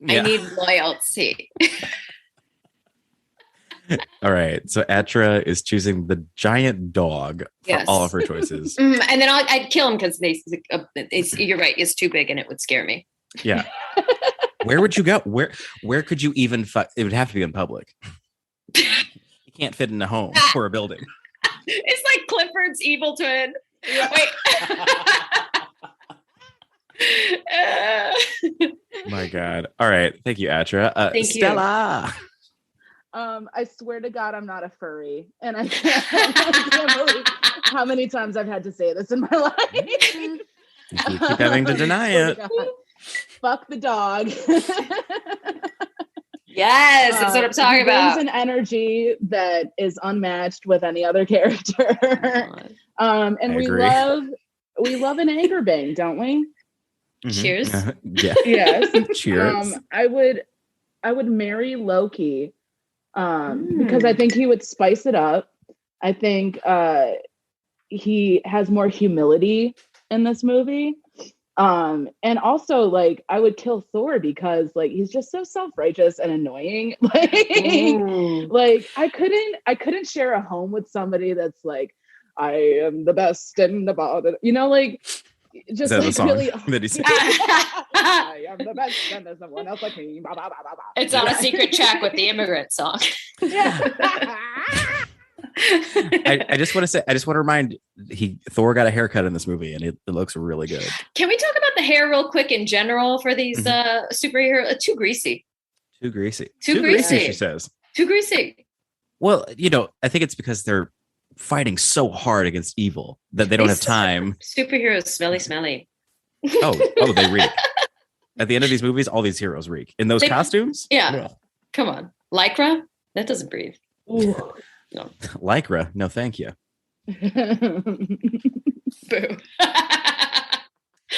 I need loyalty. All right. So Atra is choosing the giant dog for all of her choices. And then I'd kill him because you're right. It's too big and it would scare me. Yeah. Where would you go? Where could you even it would have to be in public. You can't fit in a home or a building. It's like Clifford's evil twin. Wait. My God. All right. Thank you, Atra. Thank Stella. you. I swear to God, I'm not a furry. And I can't believe how many times I've had to say this in my life. You keep having to deny it. Fuck the dog. Yes, that's what I'm talking about. There's an energy that is unmatched with any other character. And we love an anger bang, don't we? Cheers. Yeah. Yes. Cheers. I would marry Loki because I think he would spice it up. I think he has more humility in this movie. And also, like, I would kill Thor because, like, he's just so self-righteous and annoying. Like I couldn't share a home with somebody that's like, I am the best and the best, you know, like, just like really. That he said? I am the best and there's no one else like me. Blah, blah, blah, blah, blah. It's on a secret track with the Immigrant Song. Yeah. I just want to remind Thor got a haircut in this movie and it looks really good. Can we talk about the hair real quick in general for these superheroes? Too greasy, she says. Too greasy. Well, I think it's because they're fighting so hard against evil that they don't have time. Superheroes smelly. Oh, they reek. At the end of these movies, all these heroes reek in those costumes. Yeah. Come on. Lycra? That doesn't breathe. Ooh. No. Lycra? No, thank you. Boo.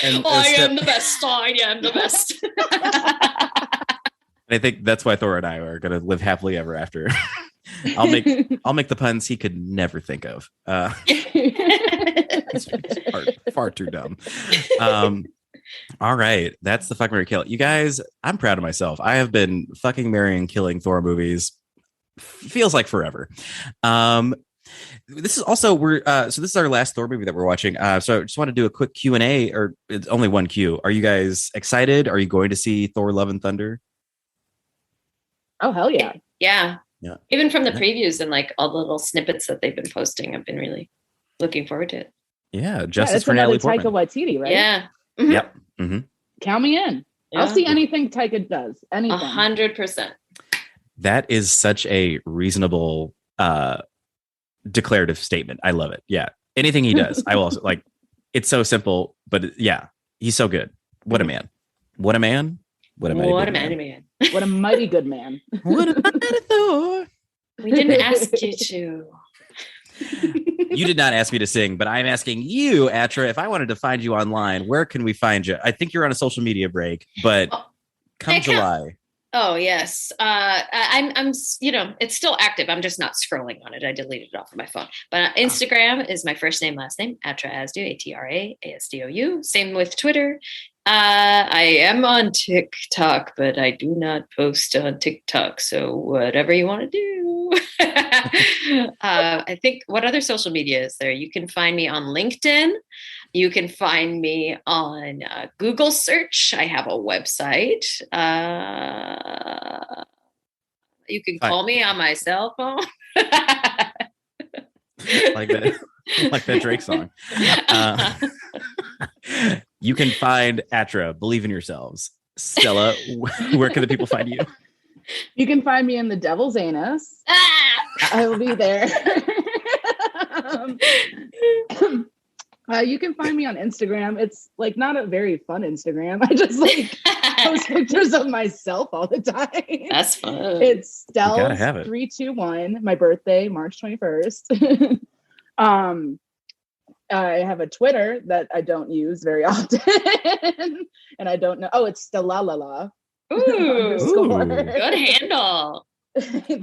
I am the best. I am the best. I think that's why Thor and I are going to live happily ever after. I'll make the puns he could never think of. It's far too dumb. All right, that's the fuck, marry, kill. You guys, I'm proud of myself. I have been fucking, marrying, killing Thor movies. Feels like forever. This is also so this is our last Thor movie that we're watching. So I just want to do a quick Q&A, or it's only one Q. Are you guys excited? Are you going to see Thor: Love and Thunder? Oh, hell yeah. Yeah. Even from the previews and like all the little snippets that they've been posting, I've been really looking forward to it. Yeah, Justice for Natalie Portman. Taika Watiti, right? Yeah. Mm-hmm. Yep. Mm-hmm. Count me in. Yeah. I'll see anything Taika does. Anything. 100%. That is such a reasonable declarative statement. I love it. Yeah. Anything he does, I will also like. It's so simple, but yeah, he's so good. What a man. What a man. What a mighty man. What a mighty good man. What a mighty Thor. We didn't ask you to. You did not ask me to sing, but I'm asking you, Atra, if I wanted to find you online, where can we find you? I think you're on a social media break, but come July. Oh, yes. I'm, it's still active. I'm just not scrolling on it. I deleted it off of my phone. But Instagram is my first name, last name, Atra Asdou, AtraAsdou. Same with Twitter. I am on TikTok, but I do not post on TikTok. So whatever you want to do. I think, what other social media is there? You can find me on LinkedIn. You can find me on Google search. I have a website. You can call me on my cell phone. like that Drake song. You can find Atra, believe in yourselves. Stella, where can the people find you? You can find me in the Devil's Anus. I will be there. You can find me on Instagram. It's like not a very fun Instagram. I just like post pictures of myself all the time. That's fun. It's Stella321. My birthday, March 21st. I have a Twitter that I don't use very often, and I don't know. Oh, it's Stella. Ooh, good handle.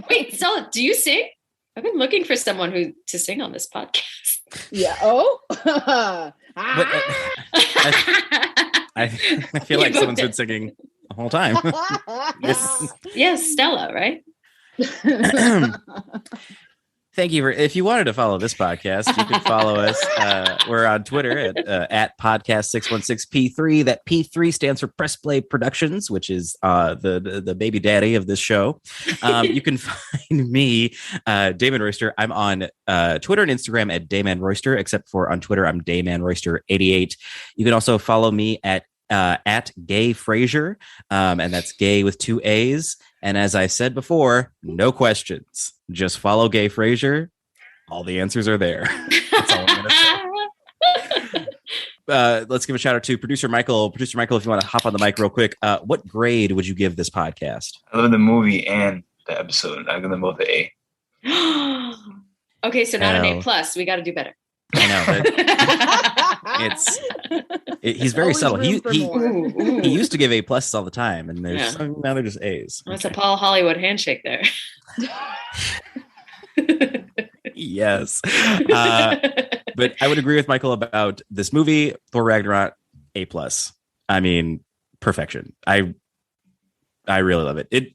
Wait, Stella, do you sing? I've been looking for someone to sing on this podcast. Yeah. Oh. I feel like someone's been singing the whole time. Yes, Stella, right? Thank you. If you wanted to follow this podcast, you can follow us. We're on Twitter at podcast616P3. That P3 stands for Press Play Productions, which is the baby daddy of this show. You can find me, Damon Royster. I'm on Twitter and Instagram at Damon Royster, except for on Twitter, I'm Damon Royster88. You can also follow me at Gay Frazier, and that's gay with 2 A's. And as I said before, no questions. Just follow Gay Frazier. All the answers are there. That's all I'm going to say. Let's give a shout out to Producer Michael. Producer Michael, if you want to hop on the mic real quick, what grade would you give this podcast? I love the movie and the episode. I'm going to vote the A. Okay, so not an A+. We got to do better. I know. He's very subtle. He used to give A+ all the time, and now they're just A's. That's a Paul Hollywood handshake there. Yes. But I would agree with Michael about this movie, Thor Ragnarok, A+. I mean, perfection. I really love it.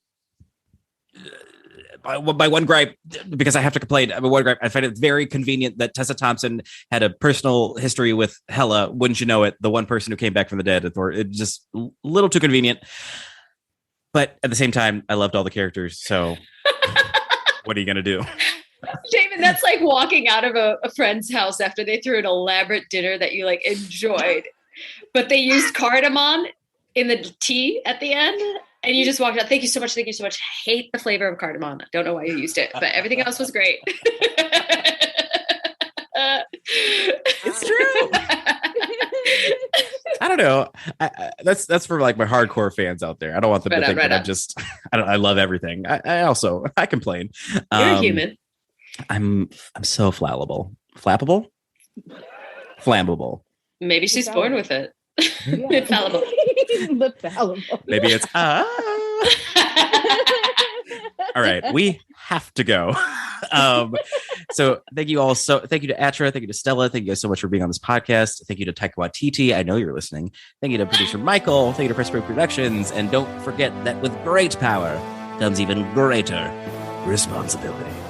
My one gripe, because I have to complain, I find it very convenient that Tessa Thompson had a personal history with Hela. Wouldn't you know it? The one person who came back from the dead. It's just a little too convenient. But at the same time, I loved all the characters. So what are you going to do? Damon, that's like walking out of a friend's house after they threw an elaborate dinner that you like enjoyed, but they used cardamom in the tea at the end. And you just walked out. Thank you so much. Thank you so much. Hate the flavor of cardamom. Don't know why you used it, but everything else was great. It's true. I don't know. That's for like my hardcore fans out there. I don't want them to think that I'm just. I love everything. I complain. You're human. I'm so flammable. Maybe she's born with it. Infallible. Maybe it's all right, we have to go. So thank you all. So thank you to Atra, thank you to Stella, thank you guys so much for being on this podcast. Thank you to Takia Watiti, I know you're listening. Thank you to producer Michael, thank you to Press Play Productions, and don't forget that with great power comes even greater responsibility.